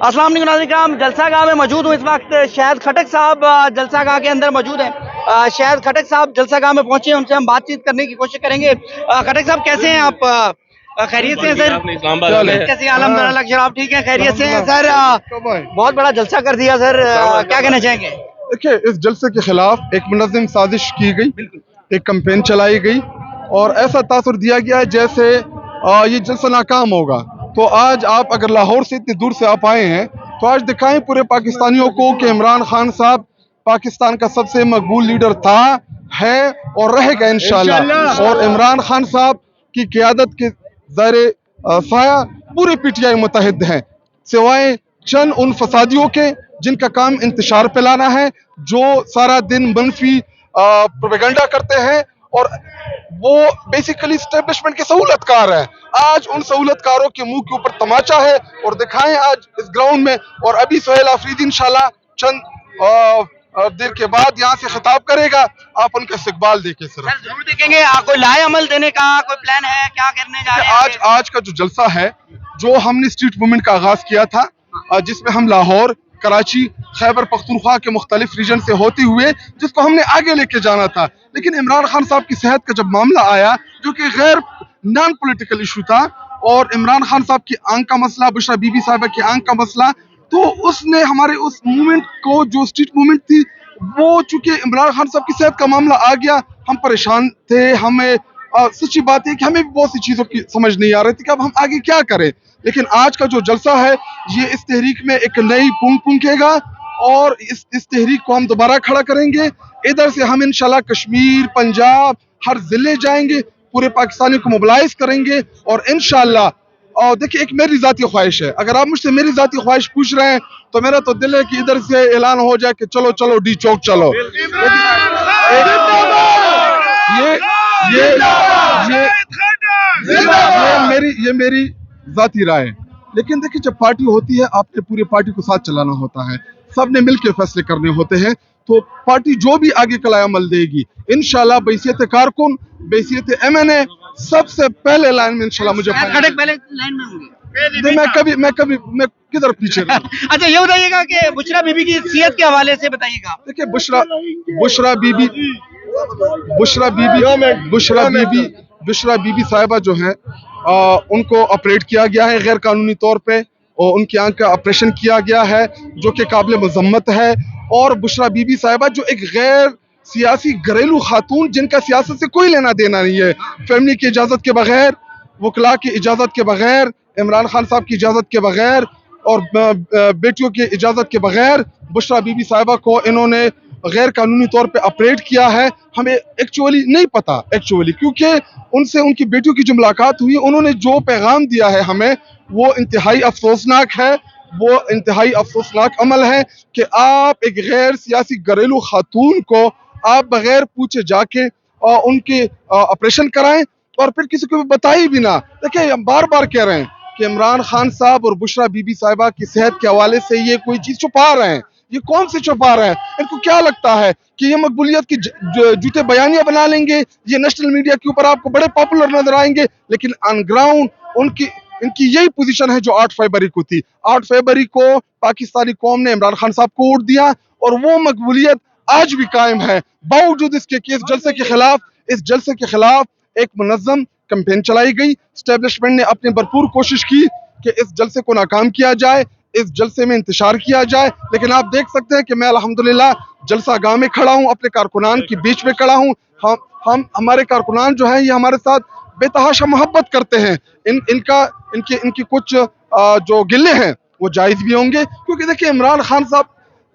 अस्सलाम वालेकुम नाज़रीन, हम जलसा गाह में मौजूद हूँ। इस वक्त शाहिद खटक साहब जलसा गाह के अंदर मौजूद हैं। शाहिद खटक साहब जलसा गाह में पहुंचे हैं, उनसे हम बातचीत करने की कोशिश करेंगे। खटक साहब कैसे हैं आप? खैरियत से हैं सर? कैसे हैं? अल्हम्दुलिल्लाह सर, आप ठीक हैं? खैरियत से हैं सर? बहुत बड़ा जलसा कर दिया सर, क्या कहना चाहेंगे? देखिए, इस जलसे के खिलाफ एक मुनज़्ज़म साजिश की गई, एक कैंपेन चलाई गई और ऐसा तासुर दिया गया है जैसे ये जलसा नाकाम होगा। तो आज आप अगर लाहौर से इतनी दूर से आप आए हैं तो आज दिखाएं पूरे पाकिस्तानियों को कि इमरान खान साहब पाकिस्तान का सबसे मकबूल लीडर था, है और रहेगा इंशाल्लाह। और इमरान खान साहब की क़यादत के ज़र साया पूरे पीटीआई मुतहद हैं, सिवाय चंद उन फसादियों के जिनका काम इंतशार फैलाना है, जो सारा दिन मनफी प्रोपेगेंडा करते हैं और वो बेसिकली स्टैब्लिशमेंट के सहूलतकार है। आज उन सहूलतकारों के मुंह के ऊपर तमाचा है और दिखाएं आज इस ग्राउंड में। और अभी सोहेल आफरीदी इंशाल्लाह चंद देर के बाद यहाँ से खिताब करेगा, आप उनका इस्तकबाल देखें। सर जरूर देखेंगे। कोई लाए अमल देने का कोई प्लान है? क्या करने जा रहे हैं? आज का जो जलसा है, जो हमने स्ट्रीट मूवमेंट का आगाज किया था, जिसमें हम लाहौर, कराची, खैबर पख्तूनख्वा के मुख्तलिफ रीजन से होते हुए जिसको हमने आगे लेके जाना था, लेकिन इमरान खान साहब की सेहत का जब मामला आया जो कि गैर नॉन पॉलिटिकल इशू था और इमरान खान साहब की आंख का मसला, बुशरा बीबी साहिबा की आंख का मसला, तो उसने हमारे उस मूवमेंट को, जो स्ट्रीट मूवमेंट थी, वो चूंकि इमरान खान साहब की सेहत का मामला आ गया, हम परेशान थे। हमें सच्ची बात है कि हमें भी बहुत सी चीजों की समझ नहीं आ रही थी कि अब हम आगे क्या करें। लेकिन आज का जो जलसा है, ये इस तहरीक में एक नई पुंग पुंगेगा और इस तहरीक को हम दोबारा खड़ा करेंगे। इधर से हम इंशाल्लाह कश्मीर, पंजाब, हर जिले जाएंगे, पूरे पाकिस्तानी को मोबिलाइज करेंगे और इंशाल्लाह। और देखिए, एक मेरी जाती ख्वाहिश है, अगर आप मुझसे मेरी जाती ख्वाहिश पूछ रहे हैं तो मेरा तो दिल है कि इधर से ऐलान हो जाए कि चलो चलो डी चौक चलो। ये ये ये ये मेरी जाती राय है। लेकिन देखिए, जब पार्टी होती है, आपने पूरी पार्टी को साथ चलाना होता है, सबने मिलकर फैसले करने होते हैं। तो पार्टी जो भी आगे कलायामल देगी इंशाल्लाह, बैसियत कारकुन, बैसियत एमएनए, सबसे पहले लाइन में इंशाल्लाह मुझे पहले लाइन में होंगे। मैं किधर पीछे अच्छा, ये बताइएगा कि बुशरा बीबी की सेहत के हवाले से बताइएगा। देखिए, बुशरा बीबी साहिबा जो है, उनको ऑपरेट किया गया है गैर कानूनी तौर पे और उनकी आंख का ऑपरेशन किया गया है, जो कि काबिल मजम्मत है। और बुशरा बीबी साहिबा जो एक गैर सियासी घरेलू खातून, जिनका सियासत से कोई लेना देना नहीं है, फैमिली की इजाजत के बगैर, वकला की इजाजत के बगैर, इमरान खान साहब की इजाजत के बगैर और बेटियों की इजाजत के बगैर बुशरा बीबी साहिबा को इन्होंने गैर कानूनी तौर पे ऑपरेट किया है। हमें एक्चुअली नहीं पता, क्योंकि उनसे उनकी बेटियों की जो मुलाकात हुई, उन्होंने जो पैगाम दिया है हमें, वो इंतहाई अफसोसनाक है। वो इंतहाई अफसोसनाक अमल है कि आप एक गैर सियासी घरेलू खातून को आप बगैर पूछे जाके उनके ऑपरेशन कराएं और फिर किसी को बताई भी ना। देखिए, हम बार बार कह रहे हैं कि इमरान खान साहब और बुशरा बीबी साहिबा की सेहत के हवाले से ये कोई चीज छुपा रहे हैं। ये कौन सी छुपा रहे हैं? इनको क्या लगता है कि ये मकबूलियत की जूते बयानियां बना लेंगे, ये नेशनल मीडिया के ऊपर आपको बड़े पॉपुलर नजर आएंगे, लेकिन ऑन ग्राउंड इनकी यही पोजीशन है जो 8 फरवरी को थी। 8 फरवरी को पाकिस्तानी कौम ने इमरान खान साहब को वोट दिया और वो मकबूलियत आज भी कायम है, बावजूद इसके कि इस जलसे के खिलाफ एक मुनज़्ज़म कैंपेन चलाई गई। स्टैब्लिशमेंट ने अपनी भरपूर कोशिश की कि इस जलसे को नाकाम किया जाए, इस जलसे में इंतशार किया जाए। लेकिन आप देख सकते हैं कि मैं अल्हम्दुलिल्लाह जलसा गाह में खड़ा हूँ, अपने कारकुनान के बीच में खड़ा हूँ। हमारे कारकुनान जो हैं, ये हमारे साथ बेतहाशा मोहब्बत करते हैं। इनकी कुछ जो गिले हैं वो जायज भी होंगे, क्योंकि देखिए, इमरान खान साहब,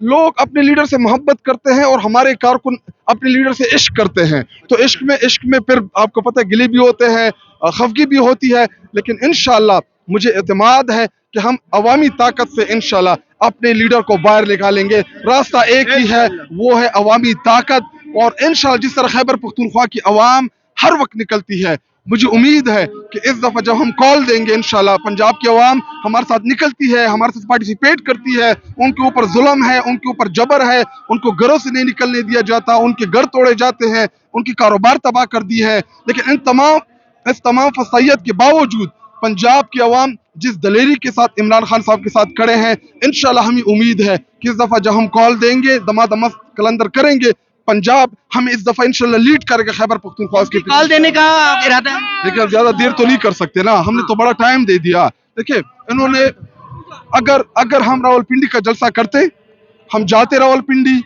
लोग अपने लीडर से मोहब्बत करते हैं और हमारे कारकुन अपने लीडर से इश्क करते हैं। तो इश्क में फिर आपको पता है, गिले भी होते हैं, खफगी भी होती है। लेकिन इंशाल्लाह मुझे एतमाद है कि हम अवामी ताकत से इंशाल्लाह अपने लीडर को बाहर निकालेंगे। रास्ता एक ही है, वो है अवामी ताकत। और इंशाल्लाह जिस तरह खैबर पख्तूनख्वा की अवाम हर वक्त निकलती है, मुझे उम्मीद है कि इस दफा जब हम कॉल देंगे, इंशाल्लाह पंजाब की अवाम हमारे साथ निकलती है, हमारे साथ पार्टिसिपेट करती है। उनके ऊपर जुल्म है, उनके ऊपर जबर है, उनको घरों से नहीं निकलने दिया जाता, उनके घर तोड़े जाते हैं, उनकी कारोबार तबाह कर दी है। लेकिन इस तमाम फसाइयत के बावजूद पंजाब की अवाम जिस दलेरी के साथ इमरान खान साहब के साथ खड़े हैं, इंशाल्लाह हमें उम्मीद है कि इस दफा जब हम कॉल देंगे, दमादम कलंदर करेंगे, पंजाब हमें इस दफा इंशाल्लाह लीड करेगा खैबर पख्तूनख्वा के। कॉल देने का इरादा है? देखिए अब ज्यादा देर तो नहीं कर सकते ना, हमने तो बड़ा टाइम दे दिया। देखिए इन्होंने अगर हम रावलपिंडी का जलसा करते, हम जाते रावलपिंडी,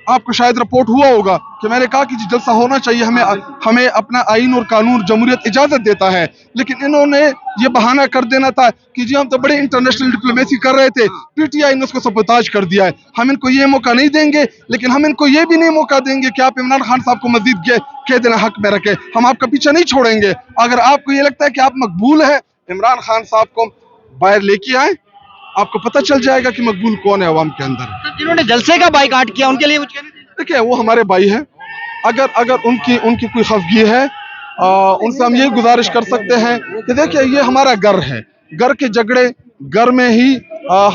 आपको शायद रिपोर्ट हुआ होगा कि मैंने कहा कि जी जलसा होना चाहिए, हमें अपना आइन और कानून जमहूरियत इजाजत देता है, लेकिन इन्होंने ये बहाना कर देना था कि जी हम तो बड़े इंटरनेशनल डिप्लोमेसी कर रहे थे, पीटीआई ने उसको सबोताज कर दिया है, हम इनको ये मौका नहीं देंगे, लेकिन हम इनको ये भी नहीं मौका देंगे कि आप इमरान खान साहब को मजीद कह देना हक में रखें, हम आपका पीछा नहीं छोड़ेंगे। अगर आपको ये लगता है कि आप मकबूल है, इमरान खान साहब को बाहर लेके आए, आपको पता चल जाएगा कि मकबूल कौन है अवाम के अंदर। तो जिन्होंने जलसे का बाइकाट किया उनके लिए कुछ कहना चाहिए? देखिए वो हमारे भाई हैं, अगर उनकी कोई खफगी है, उनसे हम ये गुजारिश कर सकते हैं कि देखिए ये हमारा घर है, घर के झगड़े घर में ही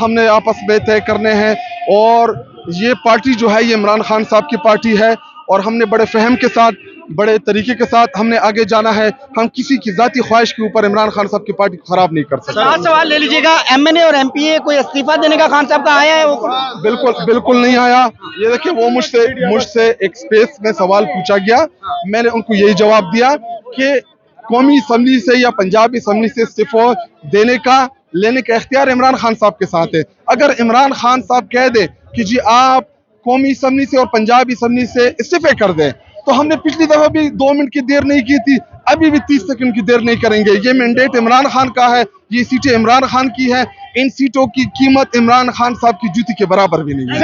हमने आपस में तय करने हैं, और ये पार्टी जो है ये इमरान खान साहब की पार्टी है, और हमने बड़े फहम के साथ, बड़े तरीके के साथ हमने आगे जाना है। हम किसी की जाती ख्वाहिश के ऊपर इमरान खान साहब की पार्टी को खराब नहीं कर सकते। आज सवाल ले लीजिएगा, एमएनए और एमपीए कोई इस्तीफा देने का खान साहब का आया है? वो बिल्कुल नहीं आया। ये देखिए वो मुझसे एक स्पेस में सवाल पूछा गया, मैंने उनको यही जवाब दिया कि कौमी असम्बली से या पंजाबी असम्बली से इस्तीफा लेने का इख्तियार इमरान खान साहब के साथ है। अगर इमरान खान साहब कह दे कि जी आप कौमी असम्बली से और पंजाबी असम्बली से इस्तीफे कर दें, तो हमने पिछली दफा भी 2 मिनट की देर नहीं की थी, अभी भी 30 सेकंड की देर नहीं करेंगे। ये मैंडेट इमरान खान का है, ये सीटें इमरान खान की है, इन सीटों की कीमत इमरान खान साहब की जूती के बराबर भी नहीं है।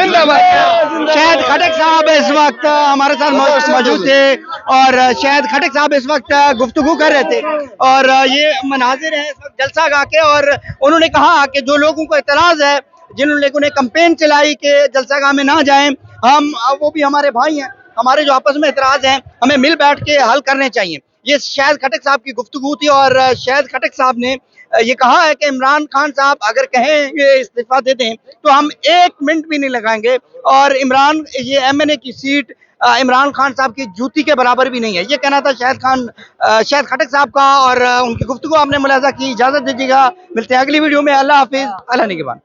शायद खटक साहब इस वक्त हमारे साथ मौजूद थे, और शायद खटक साहब इस वक्त गुफ्तगू कर रहे थे, और ये मनाजिर है इस वक्त जलसा गा के, और उन्होंने कहा कि जो लोगों को एतराज है, जिन लोगों ने कैंपेन चलाई कि जलसा गाह में ना जाएं, वो भी हमारे भाई हैं, हमारे जो आपस में एतराज हैं हमें मिल बैठ के हल करने चाहिए। ये शायद खटक साहब की गुफ्तगू थी, और शायद खटक साहब ने ये कहा है कि इमरान खान साहब अगर कहें ये इस्तीफा दे दें तो हम 1 मिनट भी नहीं लगाएंगे, और ये एमएनए की सीट इमरान खान साहब की जूती के बराबर भी नहीं है। ये कहना था शायद खटक साहब का, और उनकी गुफ्तगू आपने मुलाजा की। इजाजत दीजिएगा, मिलते हैं अगली वीडियो में। अल्लाह हाफिज, अल्लाह निगहबान।